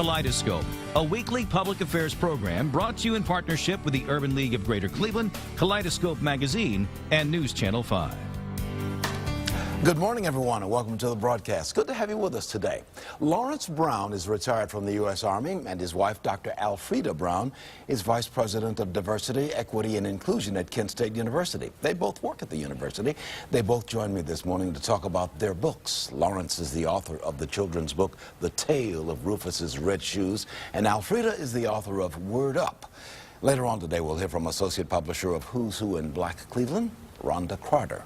Kaleidoscope, a weekly public affairs program brought to you in partnership with the Urban League of Greater Cleveland, Kaleidoscope Magazine, and NewsChannel 5. Good morning, everyone, and welcome to the broadcast. Good to have you with us today. Lawrence Brown is retired from the U.S. Army, and his wife, Dr. Alfreda Brown, is Vice President of Diversity, Equity, and Inclusion at Kent State University. They both work at the university. They both joined me this morning to talk about their books. Lawrence is the author of the children's book, The Tale of Rufus's Red Shoes, and Alfreda is the author of Word Up. Later on today, we'll hear from Associate Publisher of Who's Who in Black Cleveland, Rhonda Crowder.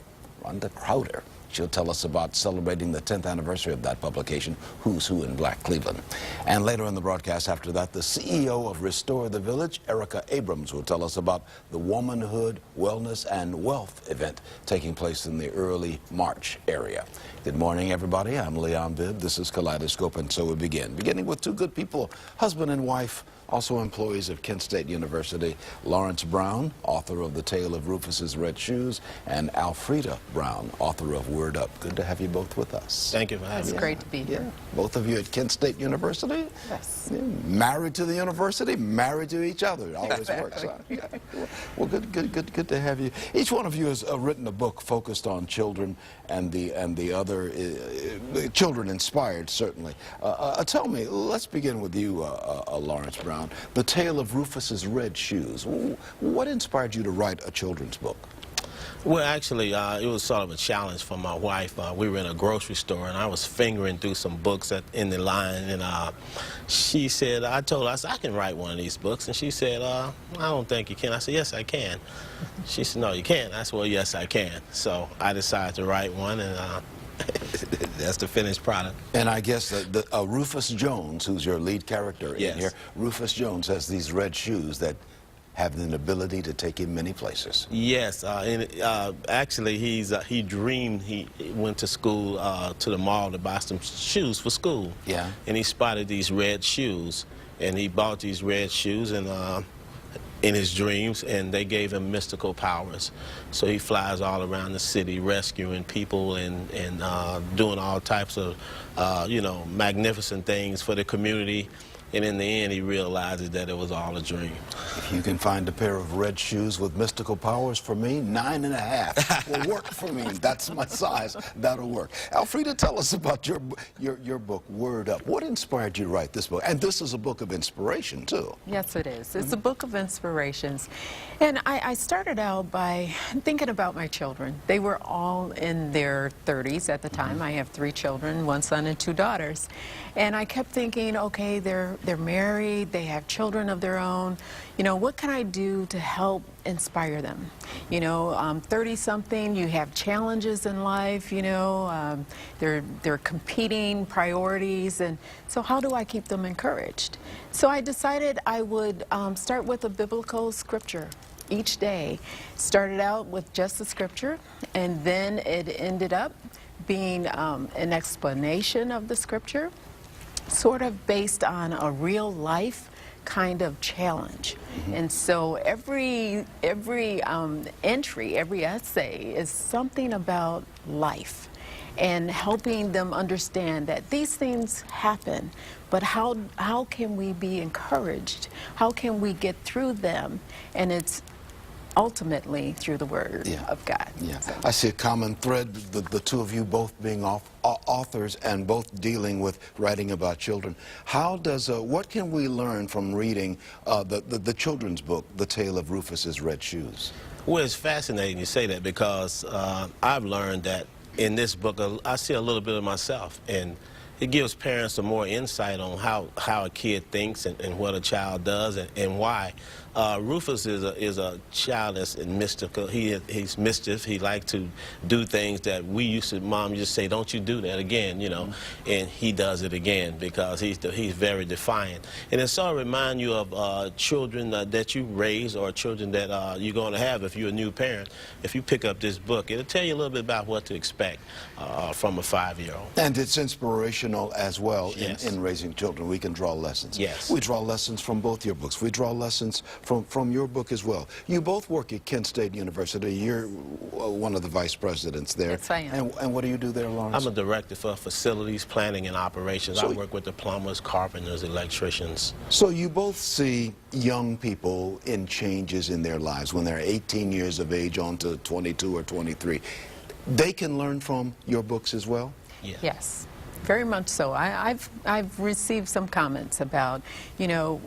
She'll tell us about celebrating the 10th anniversary of that publication, Who's Who in Black Cleveland. And later in the broadcast after that, the CEO of Restore the Village, Erica Abrams, will tell us about the Womanhood, Wellness, and Wealth event taking place in the early March area. Good morning, everybody. I'm Leon Bibb. This is Kaleidoscope, and so we begin. Beginning with two good people, husband and wife, also employees of Kent State University, Lawrence Brown, author of The Tale of Rufus's Red Shoes, and Alfreda Brown, author of Word Up. Good to have you both with us. Thank you for having me. It's great to be here. Yeah. Both of you at Kent State University? Yes. Yeah. Married to the university, married to each other. It always works out. Yeah. Well, good to have you. Each one of you has written a book focused on children and the other, children inspired, certainly. Tell me, let's begin with you, Lawrence Brown. The Tale of Rufus's Red Shoes. What inspired you to write a children's book? Well, actually, it was sort of a challenge for my wife. We were in a grocery store, and I was fingering through some books in the line, and she said, I told her, I said, I can write one of these books. And she said, I don't think you can. I said, yes, I can. She said, no, you can't. I said, well, yes, I can. So I decided to write one, and that's the finished product. And I guess Rufus Jones, who's your lead character in here, Rufus Jones has these red shoes that have an ability to take him many places. Yes, actually he dreamed he went to school, to the mall to buy some shoes for school. Yeah. And he spotted these red shoes, and he bought these red shoes and in his dreams, and they gave him mystical powers. So he flies all around the city rescuing people and doing all types of, you know, magnificent things for the community. And in the end, he realizes that it was all a dream. If you can find a pair of red shoes with mystical powers for me, 9.5 will work for me. That's my size. That'll work. Alfreda, tell us about your book, Word Up. What inspired you to write this book? And this is a book of inspiration, too. Yes, it is. It's a book of inspirations. And I started out by thinking about my children. They were all in their 30s at the time. I have 3 children, 1 son and 2 daughters. And I kept thinking, okay, they're married, they have children of their own. You know, what can I do to help inspire them? You know, 30-something, you have challenges in life, you know, they're competing priorities, and so how do I keep them encouraged? So I decided I would start with a biblical scripture each day. Started out with just the scripture, and then it ended up being an explanation of the scripture, sort of based on a real life kind of challenge. And so every entry, every essay is something about life and helping them understand that these things happen, but how can we be encouraged? How can we get through them? And it's ultimately through the Word of God. Yeah. So. I see a common thread, the two of you both being authors and both dealing with writing about children. How does, what can we learn from reading the children's book, The Tale of Rufus's Red Shoes? Well, it's fascinating you say that, because I've learned that in this book, I see a little bit of myself, and it gives parents some more insight on how a kid thinks and what a child does and why. Rufus is a child that's mystical. He's mischief. He likes to do things that we used to, Mom used to say, don't you do that again, you know, and he does it again because he's very defiant. And it sort of reminds you of children that you raise, or children that you're going to have if you're a new parent. If you pick up this book, it'll tell you a little bit about what to expect from a 5-year-old. And it's inspirational as well in raising children. We can draw lessons. Yes. We draw lessons from both your books. We draw lessons from your book as well. You both work at Kent State University. You're one of the vice presidents there. Yes, I am. And what do you do there, Lawrence? I'm a director for facilities, planning, and operations. So I work with the plumbers, carpenters, electricians. So you both see young people in changes in their lives when they're 18 years of age on to 22 or 23. They can learn from your books as well? Yeah. Yes, very much so. I've received some comments about, you know,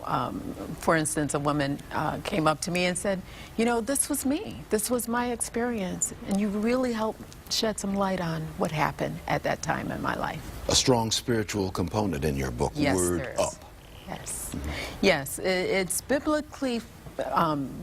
for instance, a woman came up to me and said, you know, this was me. This was my experience. And you really helped shed some light on what happened at that time in my life. A strong spiritual component in your book, Yes, Word there is. Up. Yes. Yes, it's biblically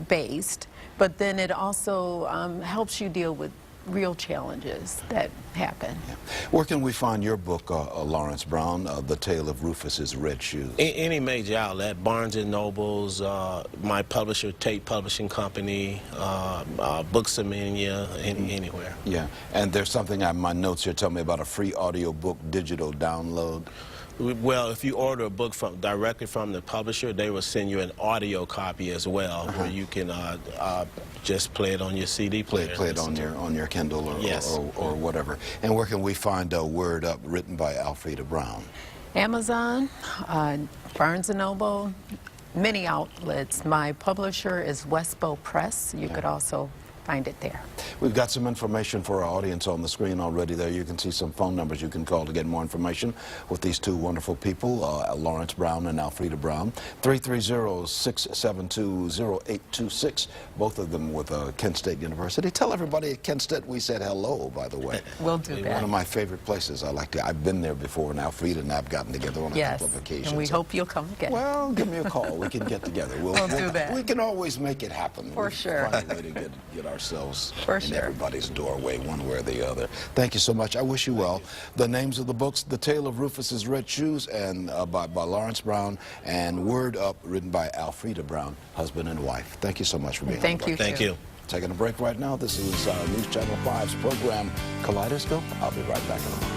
based, but then it also helps you deal with real challenges that happen. Yeah. Where can we find your book, Lawrence Brown, The Tale of Rufus's Red Shoes? Any major outlet, Barnes & Nobles, my publisher, Tate Publishing Company, Books of Mania, anywhere. Yeah, and there's something on my notes here telling me about a free audio book digital download. Well, if you order a book directly from the publisher, they will send you an audio copy as well, where you can just play it on your CD player. Play it on your Kindle or, Yes. or whatever. And where can we find Word Up, written by Alfreda Brown? Amazon, Barnes & Noble, many outlets. My publisher is Westbow Press. You could also find it there. We've got some information for our audience on the screen already there. You can see some phone numbers you can call to get more information with these two wonderful people, Lawrence Brown and Alfreda Brown. 330-672-0826, both of them with Kent State University. Tell everybody at Kent State we said hello, by the way. We'll do that. One of my favorite places. I've been there before, and Alfreda and I have gotten together on a couple of occasions. And we hope you'll come again. Well, give me a call. We can get together. We'll do that. We can always make it happen. For sure. Find a way to get ourselves For in sure. everybody's doorway, one way or the other. Thank you so much. I wish you well. The names of the books: The Tale of Rufus's Red Shoes, and by Lawrence Brown, and Word Up, written by Alfreda Brown, husband and wife. Thank you so much for being Thank on the you. Thank you. Taking a break right now. This is News Channel 5's program Kaleidoscope. I'll be right back in a moment.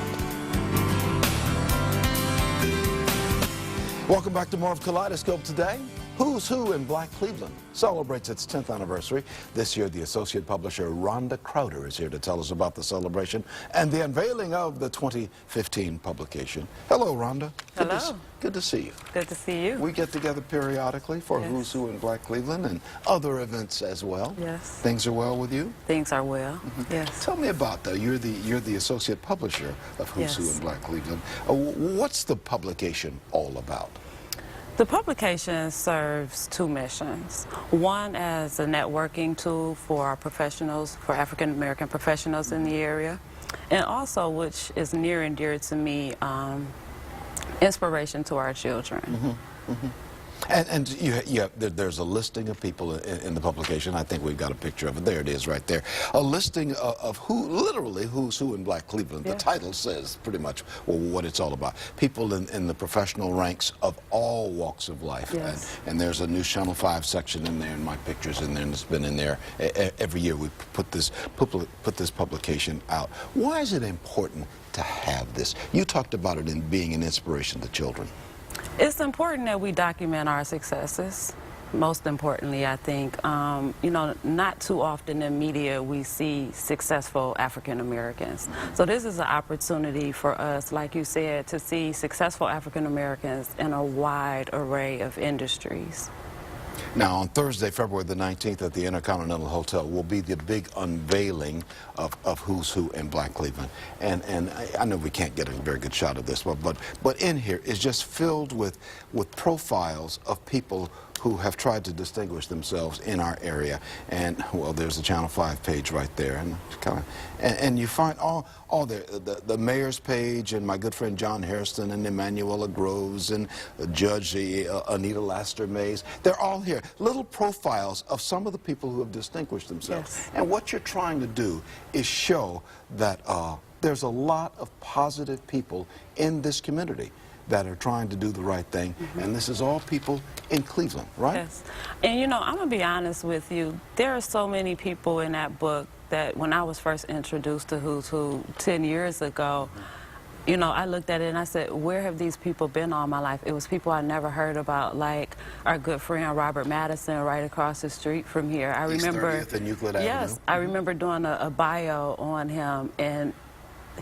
Welcome back to more of Kaleidoscope today. Who's Who in Black Cleveland celebrates its 10th anniversary. This year, the associate publisher Rhonda Crowder is here to tell us about the celebration and the unveiling of the 2015 publication. Hello, Rhonda. Hello. Good to see you. Good to see you. We get together periodically for Yes. Who's Who in Black Cleveland and other events as well. Yes. Things are well with you? Things are well. Yes. Tell me about that. You're the associate publisher of Who's Who Yes. in Black Cleveland. What's the publication all about? The publication serves two missions. One as a networking tool for our professionals, for African American professionals in the area, and also, which is near and dear to me, inspiration to our children. And there's a listing of people in the publication. I think we've got a picture of it. There it is right there. A listing of literally Who's Who in Black Cleveland. Yeah. The title says pretty much what it's all about. People in the professional ranks of all walks of life. Yes. And there's a News Channel 5 section in there, and my picture's in there, and it's been in there. Every year we put this publication out. Why is it important to have this? You talked about it in being an inspiration to children. It's important that we document our successes. Most importantly, I think, you know, not too often in media we see successful African Americans. So this is an opportunity for us, like you said, to see successful African Americans in a wide array of industries. Now, on Thursday, February the 19th, at the Intercontinental Hotel will be the big unveiling of Who's Who in Black Cleveland. And I know we can't get a very good shot of this, but in here is just filled with profiles of people who have tried to distinguish themselves in our area. And, well, there's the Channel 5 page right there. And you find all the mayor's page, and my good friend John Hairston, and Emanuela Groves, and Judge Anita Laster Mays. They're all here. Little profiles of some of the people who have distinguished themselves. Yes. And what you're trying to do is show that there's a lot of positive people in this community that are trying to do the right thing, and this is all people in Cleveland, right? Yes. And you know, I'm gonna be honest with you, there are so many people in that book that when I was first introduced to Who's Who 10 years ago, you know, I looked at it and I said, where have these people been all my life? It was people I never heard about, like our good friend Robert Madison right across the street from here. I remember, 30th and Euclid Avenue. yes, I remember doing a bio on him, and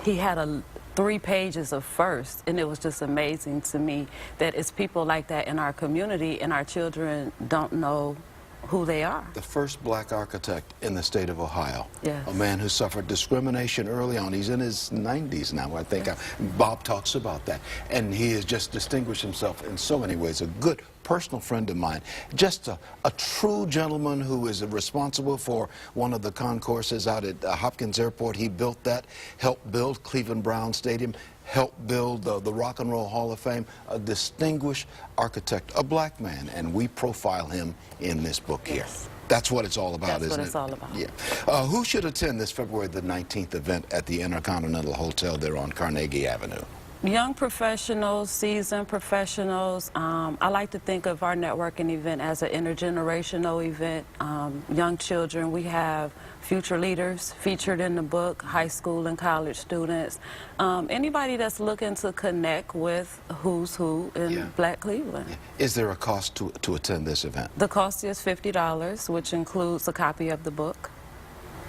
he had 3 pages of first, and it was just amazing to me that it's people like that in our community, and our children don't know who they are. The first black architect in the state of Ohio. Yes. A man who suffered discrimination early on. He's in his 90s now, I think. Yes. Bob talks about that. And he has just distinguished himself in so many ways. A good personal friend of mine. Just a true gentleman who is responsible for one of the concourses out at Hopkins Airport. He built that, helped build Cleveland Brown Stadium, helped build the Rock and Roll Hall of Fame, a distinguished architect, a black man, and we profile him in this book here. Yes. That's what it's all about, isn't it? That's what it's all about. Yeah. Who should attend this February the 19th event at the Intercontinental Hotel there on Carnegie Avenue? Young professionals, seasoned professionals. I like to think of our networking event as an intergenerational event. Young children, we have future leaders featured in the book, high school and college students. Anybody that's looking to connect with who's who in Black Cleveland. Yeah. Is there a cost to attend this event? The cost is $50, which includes a copy of the book.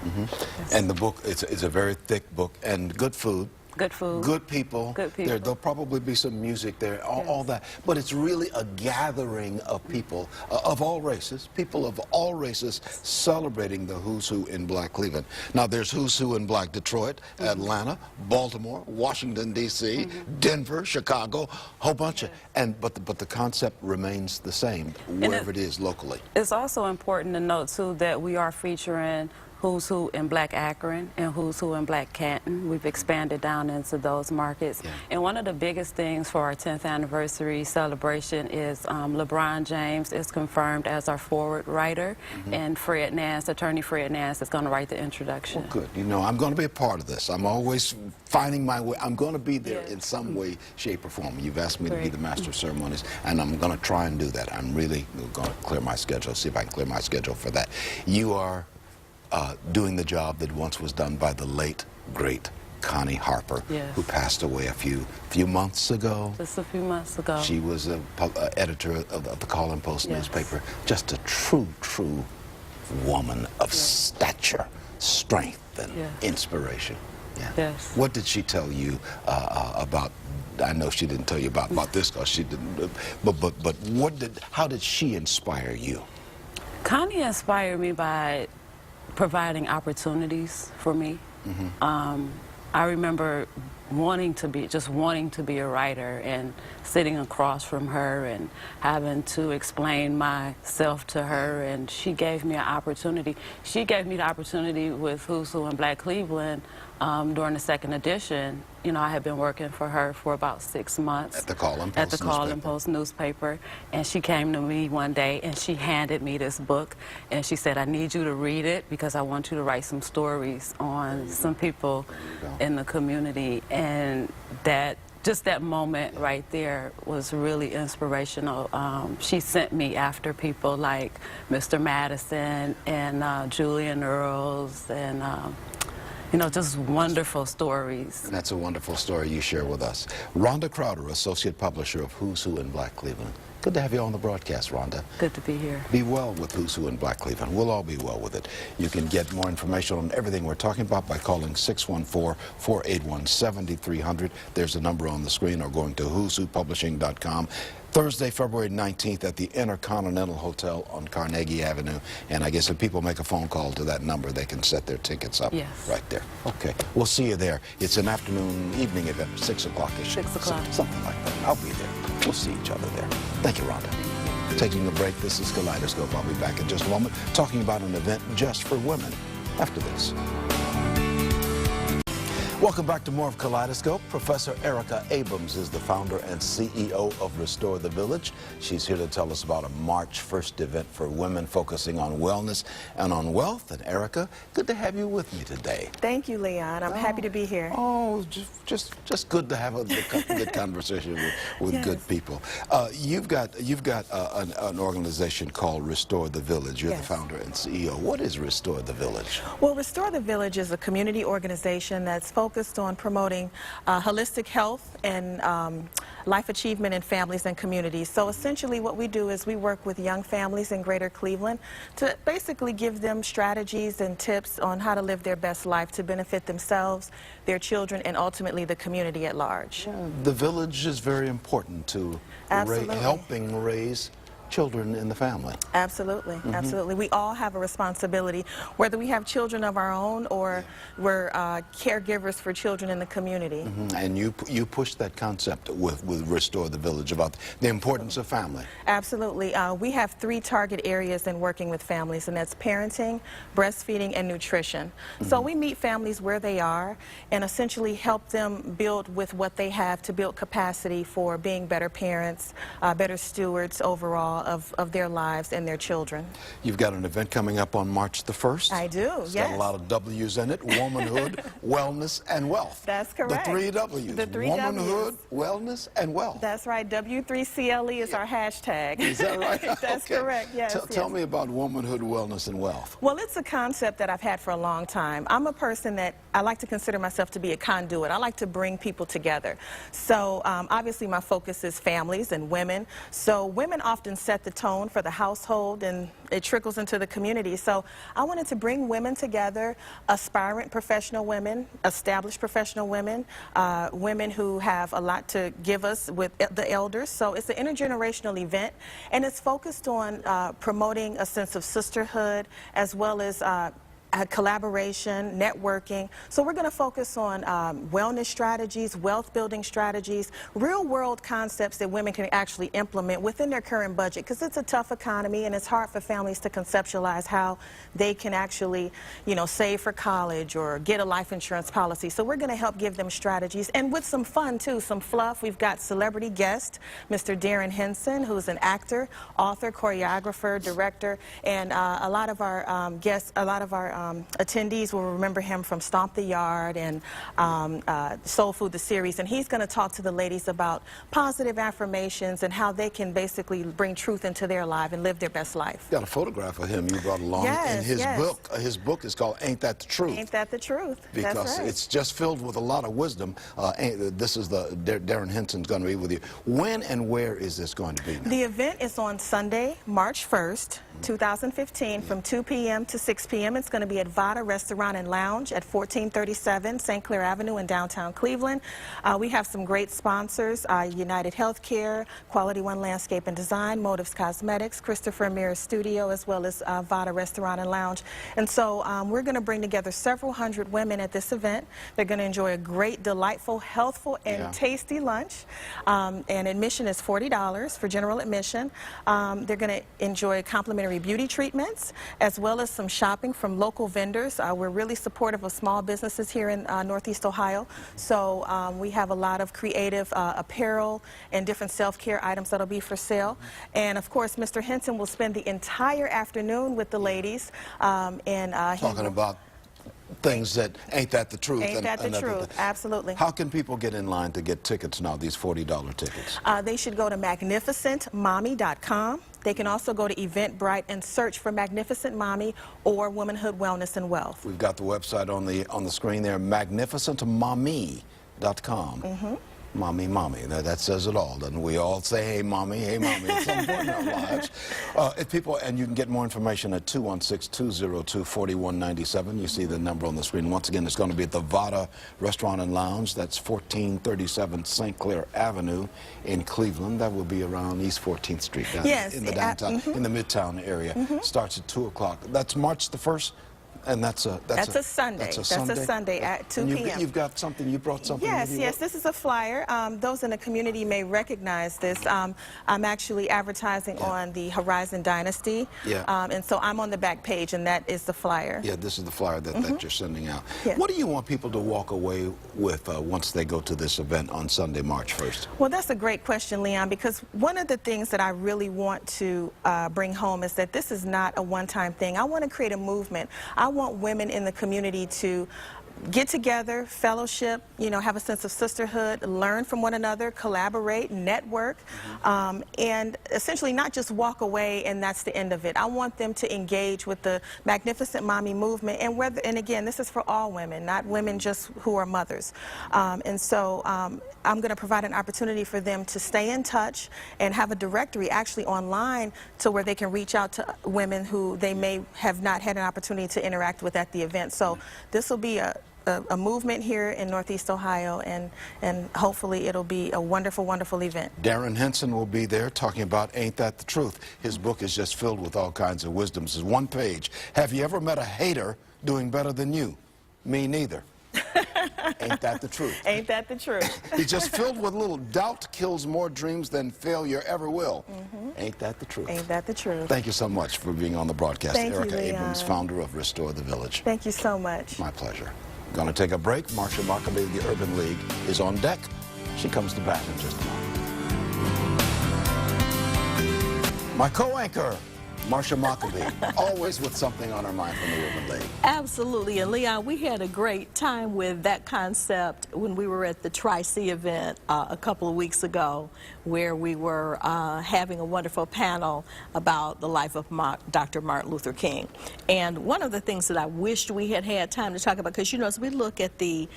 Mm-hmm. Yes. And the book, it's a very thick book, and good food. Good food. Good people. Good people. There'll probably be some music there, all that. But it's really a gathering of people of all races, people of all races celebrating the who's who in Black Cleveland. Now, there's who's who in Black Detroit, Atlanta, Baltimore, Washington, D.C., Denver, Chicago, whole bunch of. But the concept remains the same wherever it is locally. It's also important to note, too, that we are featuring who's who in Black Akron and who's who in Black Canton. We've expanded down into those markets. Yeah. And one of the biggest things for our 10th anniversary celebration is LeBron James is confirmed as our forward writer, and Fred Nance, attorney Fred Nance, is going to write the introduction. Well, good. You know, I'm going to be a part of this. I'm always finding my way. I'm going to be there in some way, shape, or form. You've asked me to be the master of ceremonies, and I'm going to try and do that. I'm really going to clear my schedule, see if I can clear my schedule for that. You are doing the job that once was done by the late, great Connie Harper, who passed away a few months ago. Just a few months ago. She was an editor of the Call and Post newspaper. Just a true woman of stature, strength, and inspiration. Yeah. Yes. What did she tell you about? I know she didn't tell you about this because she didn't. But how did she inspire you? Connie inspired me by providing opportunities for me. I remember wanting to be a writer and sitting across from her and having to explain myself to her, and she gave me an opportunity. She gave me the opportunity with Who's Who in Black Cleveland during the second edition. You know, I had been working for her for about 6 months. At the Call and Post At the Call and Post newspaper. And she came to me one day and she handed me this book, and she said, I need you to read it because I want you to write some stories on some people in the community. And just that moment right there was really inspirational. She sent me after people like Mr. Madison and Julian Earls and you know, just wonderful stories. And that's a wonderful story you share with us. Rhonda Crowder, Associate Publisher of Who's Who in Black Cleveland. Good to have you on the broadcast, Rhonda. Good to be here. Be well with Who's Who in Black Cleveland. We'll all be well with it. You can get more information on everything we're talking about by calling 614-481-7300. There's a number on the screen, or going to who'swhopublishing.com. Thursday, February 19th at the Intercontinental Hotel on Carnegie Avenue. And I guess if people make a phone call to that number, they can set their tickets up right there. Okay. We'll see you there. It's an evening event, 6 o'clock-ish. 6 o'clock. Something like that. I'll be there. We'll see each other there. Thank you, Rhonda. Taking a break, this is Kaleidoscope. I'll be back in just a moment talking about an event just for women after this. Welcome back to more of Kaleidoscope. Professor Erica Abrams is the founder and CEO of Restore the Village. She's here to tell us about a March 1st event for women focusing on wellness and on wealth. And Erica, good to have you with me today. Thank you, Leon. I'm happy to be here. Oh, just good to have a good conversation with good people. You've got an organization called Restore the Village. You're the founder and CEO. What is Restore the Village? Well, Restore the Village is a community organization that's focused focused on promoting holistic health and life achievement in families and communities. So essentially what we do is we work with young families in Greater Cleveland to basically give them strategies and tips on how to live their best life to benefit themselves, their children, and ultimately the community at large. The village is very important to helping raise children in the family. Absolutely, absolutely. We all have a responsibility, whether we have children of our own or we're caregivers for children in the community. And you push that concept with Restore the Village about the importance of family. Absolutely. We have 3 target areas in working with families, and that's parenting, breastfeeding, and nutrition. So we meet families where they are and essentially help them build with what they have to build capacity for being better parents, better stewards overall of their lives and their children. You've got an event coming up on March the 1st. I do, It's yes. got a lot of W's in it: womanhood, wellness, and wealth. That's correct. The 3 W's. The 3 womanhood, W's. wellness, and wealth. That's right. W3CLE is our hashtag. Is that right? That's correct, yes. Tell me about womanhood, wellness, and wealth. Well, it's a concept that I've had for a long time. I'm a person that I like to consider myself to be a conduit. I like to bring people together. So obviously my focus is families and women. So women often set the tone for the household, and it trickles into the community. So I wanted to bring women together, aspirant professional women, established professional women, women who have a lot to give us with the elders. So it's an intergenerational event, and it's focused on promoting a sense of sisterhood as well as collaboration, networking. So we're going to focus on wellness strategies, wealth building strategies, real world concepts that women can actually implement within their current budget, because it's a tough economy and it's hard for families to conceptualize how they can actually, you know, save for college or get a life insurance policy. So we're going to help give them strategies, and with some fun too, some fluff. We've got celebrity guest, Mr. Darren Henson, who's an actor, author, choreographer, director, and a lot of our guests, a lot of our attendees will remember him from Stomp the Yard and Soul Food, the series, and he's going to talk to the ladies about positive affirmations and how they can basically bring truth into their life and live their best life. Got a photograph of him you brought along. Yes, in his yes. book. His book is called Ain't That the Truth? Ain't That the Truth? Because That's right. it's just filled with a lot of wisdom. This is Darren Henson's going to be with you. When and where is this going to be now? The event is on Sunday, March 1st, 2015, from 2 p.m. to 6 p.m. It's going to be at Vada Restaurant and Lounge at 1437 St. Clair Avenue in downtown Cleveland. We have some great sponsors: United Healthcare, Quality One Landscape and Design, Motives Cosmetics, Christopher Mirrors Studio, as well as Vada Restaurant and Lounge. And so we're going to bring together several hundred women at this event. They're going to enjoy a great, delightful, healthful, and tasty lunch. And admission is $40 for general admission. They're going to enjoy complimentary beauty treatments, as well as some shopping from local vendors. We're really supportive of small businesses here in Northeast Ohio. So we have a lot of creative apparel and different self-care items that'll be for sale. And of course, Mr. Henson will spend the entire afternoon with the ladies. Talking about things that ain't that the truth. Ain't that the truth, absolutely. How can people get in line to get tickets now, these $40 tickets? They should go to magnificentmommy.com. They can also go to Eventbrite and search for Magnificent Mommy or Womanhood, Wellness, and Wealth. We've got the website on the screen there, magnificentmommy.com. Mommy. That says it all, doesn't it? We all say, hey, mommy, at some point in our lives. If people, and you can get more information at 216-202-4197. You see the number on the screen. Once again, it's going to be at the Vada Restaurant and Lounge. That's 1437 St. Clair Avenue in Cleveland. That will be around East 14th Street, down in the downtown, in the Midtown area. Starts at 2 o'clock. That's March the 1st. And that's a Sunday. That's a Sunday at 2 p.m. You've got something. You brought something. Yes, yes. This is a flyer. Those in the community may recognize this. I'm actually advertising on the Horizon Dynasty. And so I'm on the back page, and that is the flyer. Yeah, this is the flyer that you're sending out. Yeah. What do you want people to walk away with once they go to this event on Sunday, March 1st? Well, that's a great question, Leon, because one of the things that I really want to bring home is that this is not a one-time thing. I want to create a movement. I want women in the community to get together, fellowship, you know, have a sense of sisterhood, learn from one another, collaborate, network, and essentially not just walk away and that's the end of it. I want them to engage with the Magnificent Mommy movement, and again, this is for all women, not women just who are mothers. And so I'm going to provide an opportunity for them to stay in touch and have a directory actually online to where they can reach out to women who they may have not had an opportunity to interact with at the event. So this will be a movement here in Northeast Ohio, and hopefully it'll be a wonderful, wonderful event. Darren Henson will be there talking about Ain't That the Truth. His book is just filled with all kinds of wisdoms. It's one page. Have you ever met a hater doing better than you? Me neither. Ain't that the truth? Ain't that the truth? He's just filled with little doubt kills more dreams than failure ever will. Ain't that the truth? Ain't that the truth? Thank you so much for being on the broadcast. Thank you, Erica Leon. Abrams, founder of Restore the Village. Thank you so much. My pleasure. Going to take a break. Marsha Maccabee of the Urban League is on deck. She comes to bat in just a moment. My co-anchor, Marsha Maccabee, always with something on her mind from the Urban League. Absolutely, and Leon, we had a great time with that concept when we were at the Tri-C event a couple of weeks ago, where we were having a wonderful panel about the life of Dr. Martin Luther King. And one of the things that I wished we had had time to talk about, because you know, as we look at the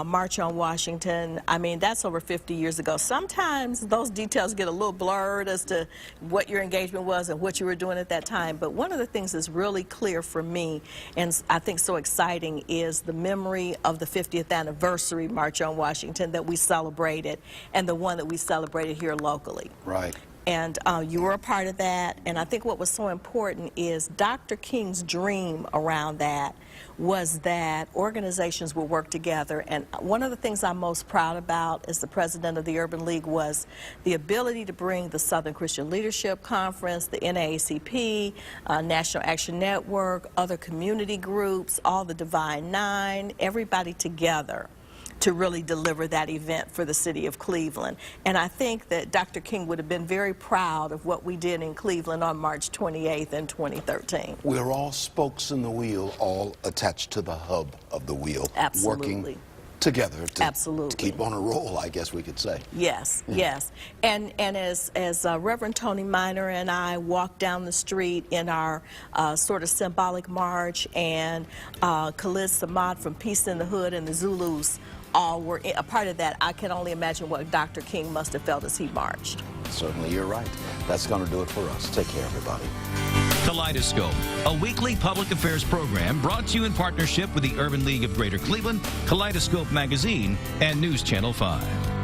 March on Washington, I mean, that's over 50 years ago. Sometimes those details get a little blurred as to what your engagement was and what you were doing at that time. But one of the things that's really clear for me, and I think so exciting, is the memory of the 50th anniversary March on Washington that we celebrated, and the one that we celebrated here locally. Right. And you were a part of that, and I think what was so important is Dr. King's dream around that was that organizations would work together. And one of the things I'm most proud about as the president of the Urban League was the ability to bring the Southern Christian Leadership Conference, the NAACP, National Action Network, other community groups, all the Divine Nine, everybody together to really deliver that event for the city of Cleveland. And I think that Dr. King would have been very proud of what we did in Cleveland on March 28th in 2013. We're all spokes in the wheel, all attached to the hub of the wheel. Absolutely. Working together to Absolutely. keep on a roll, I guess we could say. Yes, yes. And as Reverend Tony Minor and I walked down the street in our sort of symbolic march, and Khalid Samad from Peace in the Hood and the Zulus all were a part of that, I can only imagine what Dr. King must have felt as he marched. Certainly, you're right. That's going to do it for us. Take care, everybody. Kaleidoscope, a weekly public affairs program brought to you in partnership with the Urban League of Greater Cleveland, Kaleidoscope Magazine, and News Channel 5.